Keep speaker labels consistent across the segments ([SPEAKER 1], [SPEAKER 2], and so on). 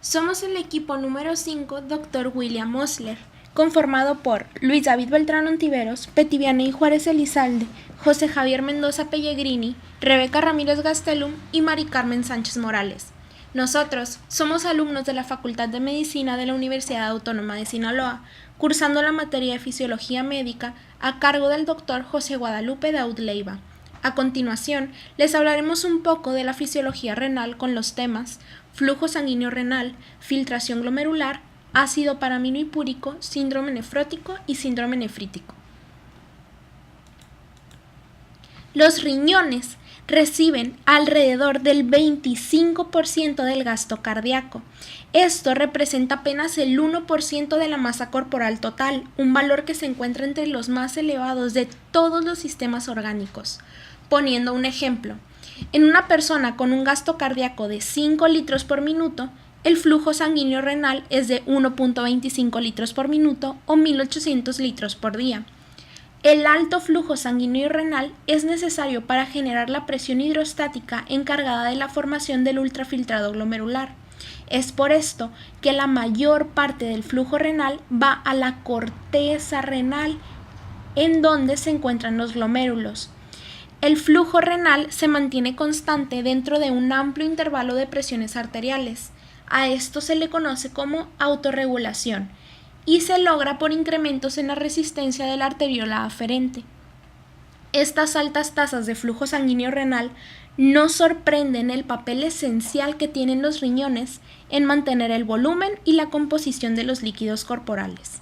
[SPEAKER 1] Somos el equipo número 5 Dr. William Osler, conformado por Luis David Beltrán Ontiveros, Petivianey Juárez Elizalde, José Javier Mendoza Pellegrini, Rebeca Ramírez Gastelum y Mari Carmen Sánchez Morales. Nosotros somos alumnos de la Facultad de Medicina de la Universidad Autónoma de Sinaloa, cursando la materia de Fisiología Médica a cargo del Dr. José Guadalupe Daud Leiva. A continuación, les hablaremos un poco de la fisiología renal con los temas flujo sanguíneo renal, filtración glomerular, ácido paraminohipúrico, síndrome nefrótico y síndrome nefrítico. Los riñones reciben alrededor del 25% del gasto cardíaco. Esto representa apenas el 1% de la masa corporal total, un valor que se encuentra entre los más elevados de todos los sistemas orgánicos. Poniendo un ejemplo, en una persona con un gasto cardíaco de 5 litros por minuto, el flujo sanguíneo renal es de 1.25 litros por minuto o 1800 litros por día. El alto flujo sanguíneo renal es necesario para generar la presión hidrostática encargada de la formación del ultrafiltrado glomerular. Es por esto que la mayor parte del flujo renal va a la corteza renal, en donde se encuentran los glomérulos. El flujo renal se mantiene constante dentro de un amplio intervalo de presiones arteriales. A esto se le conoce como autorregulación y se logra por incrementos en la resistencia de la arteriola aferente. Estas altas tasas de flujo sanguíneo renal no sorprenden el papel esencial que tienen los riñones en mantener el volumen y la composición de los líquidos corporales.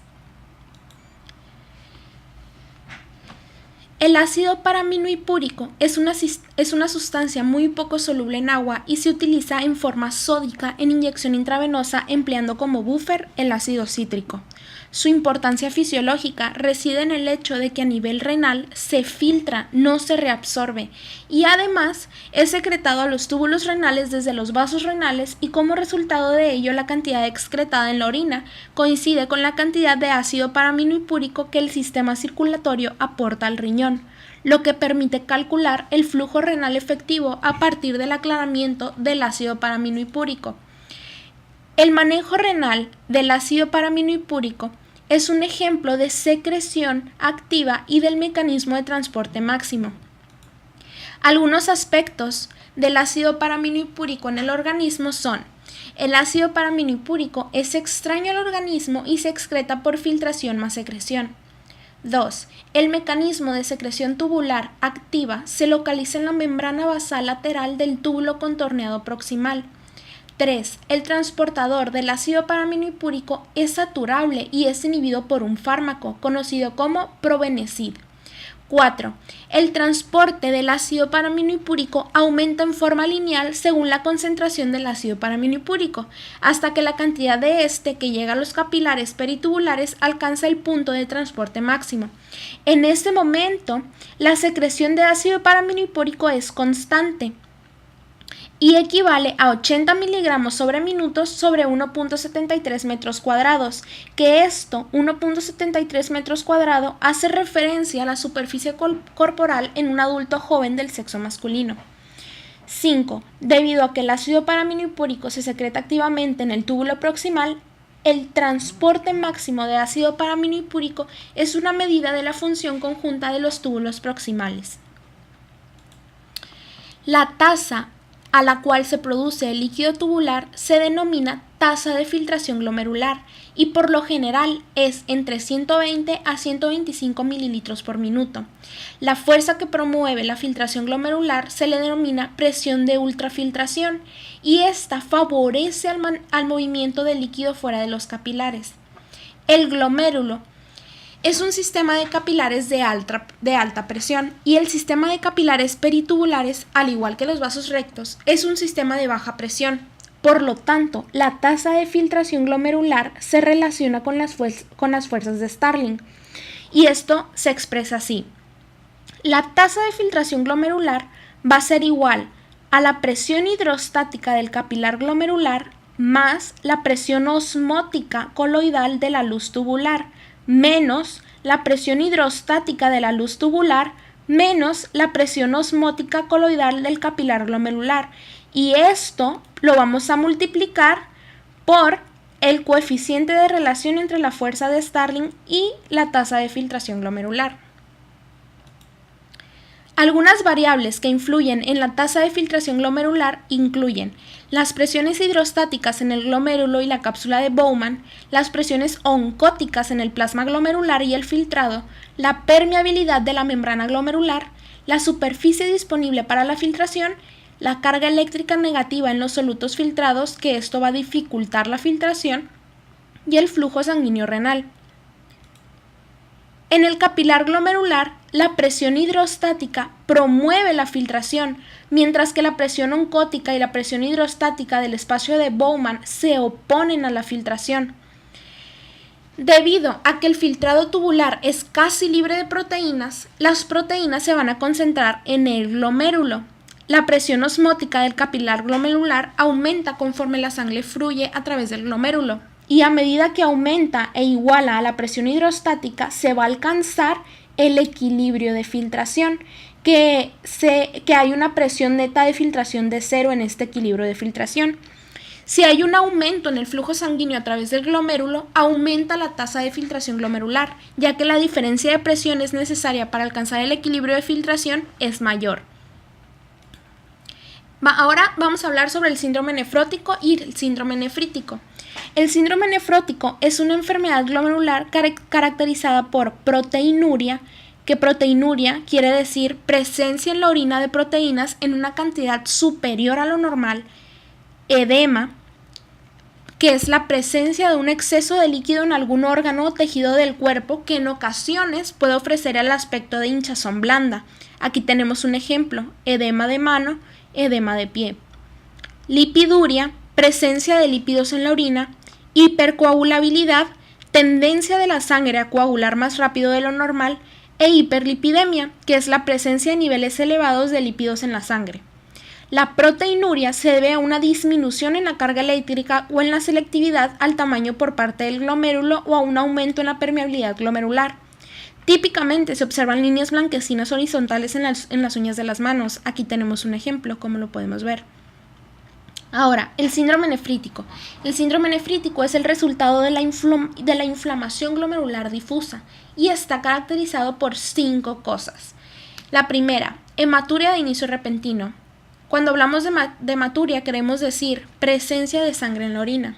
[SPEAKER 1] El ácido paraminohipúrico es una sustancia muy poco soluble en agua y se utiliza en forma sódica en inyección intravenosa empleando como buffer el ácido cítrico. Su importancia fisiológica reside en el hecho de que a nivel renal se filtra, no se reabsorbe, y además es secretado a los túbulos renales desde los vasos renales y como resultado de ello la cantidad excretada en la orina coincide con la cantidad de ácido paraminohipúrico que el sistema circulatorio aporta al riñón, lo que permite calcular el flujo renal efectivo a partir del aclaramiento del ácido paraminohipúrico. El manejo renal del ácido paraminohipúrico es un ejemplo de secreción activa y del mecanismo de transporte máximo. Algunos aspectos del ácido paraminohipúrico en el organismo son: el ácido paraminohipúrico es extraño al organismo y se excreta por filtración más secreción. 2. El mecanismo de secreción tubular activa se localiza en la membrana basal lateral del túbulo contorneado proximal. 3. El transportador del ácido paraminohipúrico es saturable y es inhibido por un fármaco conocido como probenecid. 4. El transporte del ácido paraminohipúrico aumenta en forma lineal según la concentración del ácido paraminohipúrico, hasta que la cantidad de este que llega a los capilares peritubulares alcanza el punto de transporte máximo. En este momento, la secreción de ácido paraminohipúrico es constante y equivale a 80 miligramos sobre minutos sobre 1.73 metros cuadrados, que esto, 1.73 metros cuadrados, hace referencia a la superficie corporal en un adulto joven del sexo masculino. 5. Debido a que el ácido paraminohipúrico se secreta activamente en el túbulo proximal, el transporte máximo de ácido paraminohipúrico es una medida de la función conjunta de los túbulos proximales. La tasa a la cual se produce el líquido tubular se denomina tasa de filtración glomerular y por lo general es entre 120 a 125 mililitros por minuto. La fuerza que promueve la filtración glomerular se le denomina presión de ultrafiltración y esta favorece al movimiento del líquido fuera de los capilares. El glomérulo es un sistema de capilares de alta presión y el sistema de capilares peritubulares, al igual que los vasos rectos, es un sistema de baja presión. Por lo tanto, la tasa de filtración glomerular se relaciona con las fuerzas de Starling y esto se expresa así. La tasa de filtración glomerular va a ser igual a la presión hidrostática del capilar glomerular más la presión osmótica coloidal de la luz tubular, menos la presión hidrostática de la luz tubular, menos la presión osmótica coloidal del capilar glomerular. Y esto lo vamos a multiplicar por el coeficiente de relación entre la fuerza de Starling y la tasa de filtración glomerular. Algunas variables que influyen en la tasa de filtración glomerular incluyen las presiones hidrostáticas en el glomérulo y la cápsula de Bowman, las presiones oncóticas en el plasma glomerular y el filtrado, la permeabilidad de la membrana glomerular, la superficie disponible para la filtración, la carga eléctrica negativa en los solutos filtrados, que esto va a dificultar la filtración, y el flujo sanguíneo renal. En el capilar glomerular, la presión hidrostática promueve la filtración, mientras que la presión oncótica y la presión hidrostática del espacio de Bowman se oponen a la filtración. Debido a que el filtrado tubular es casi libre de proteínas, las proteínas se van a concentrar en el glomérulo. La presión osmótica del capilar glomerular aumenta conforme la sangre fluye a través del glomérulo. Y a medida que aumenta e iguala a la presión hidrostática, se va a alcanzar el equilibrio de filtración, que hay una presión neta de filtración de 0 en este equilibrio de filtración. Si hay un aumento en el flujo sanguíneo a través del glomérulo, aumenta la tasa de filtración glomerular, ya que la diferencia de presiones necesaria para alcanzar el equilibrio de filtración es mayor. Ahora vamos a hablar sobre el síndrome nefrótico y el síndrome nefrítico. El síndrome nefrótico es una enfermedad glomerular caracterizada por proteinuria, que proteinuria quiere decir presencia en la orina de proteínas en una cantidad superior a lo normal, edema, que es la presencia de un exceso de líquido en algún órgano o tejido del cuerpo que en ocasiones puede ofrecer el aspecto de hinchazón blanda. Aquí tenemos un ejemplo: edema de mano, edema de pie. Lipiduria, presencia de lípidos en la orina. Hipercoagulabilidad, tendencia de la sangre a coagular más rápido de lo normal. E hiperlipidemia, que es la presencia de niveles elevados de lípidos en la sangre. La proteinuria se debe a una disminución en la carga eléctrica o en la selectividad al tamaño por parte del glomérulo o a un aumento en la permeabilidad glomerular. Típicamente se observan líneas blanquecinas horizontales en las uñas de las manos. Aquí tenemos un ejemplo, como lo podemos ver. Ahora, el síndrome nefrítico. El síndrome nefrítico es el resultado de la inflamación glomerular difusa y está caracterizado por 5 cosas. La primera, hematuria de inicio repentino. Cuando hablamos de hematuria queremos decir presencia de sangre en la orina.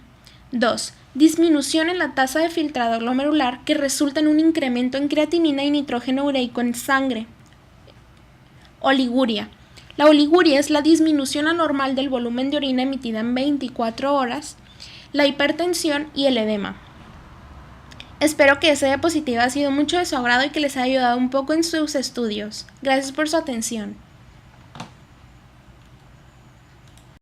[SPEAKER 1] 2. Disminución en la tasa de filtrado glomerular que resulta en un incremento en creatinina y nitrógeno ureico en sangre. Oliguria. La oliguria es la disminución anormal del volumen de orina emitida en 24 horas, la hipertensión y el edema. Espero que esta diapositiva haya sido mucho de su agrado y que les haya ayudado un poco en sus estudios. Gracias por su atención.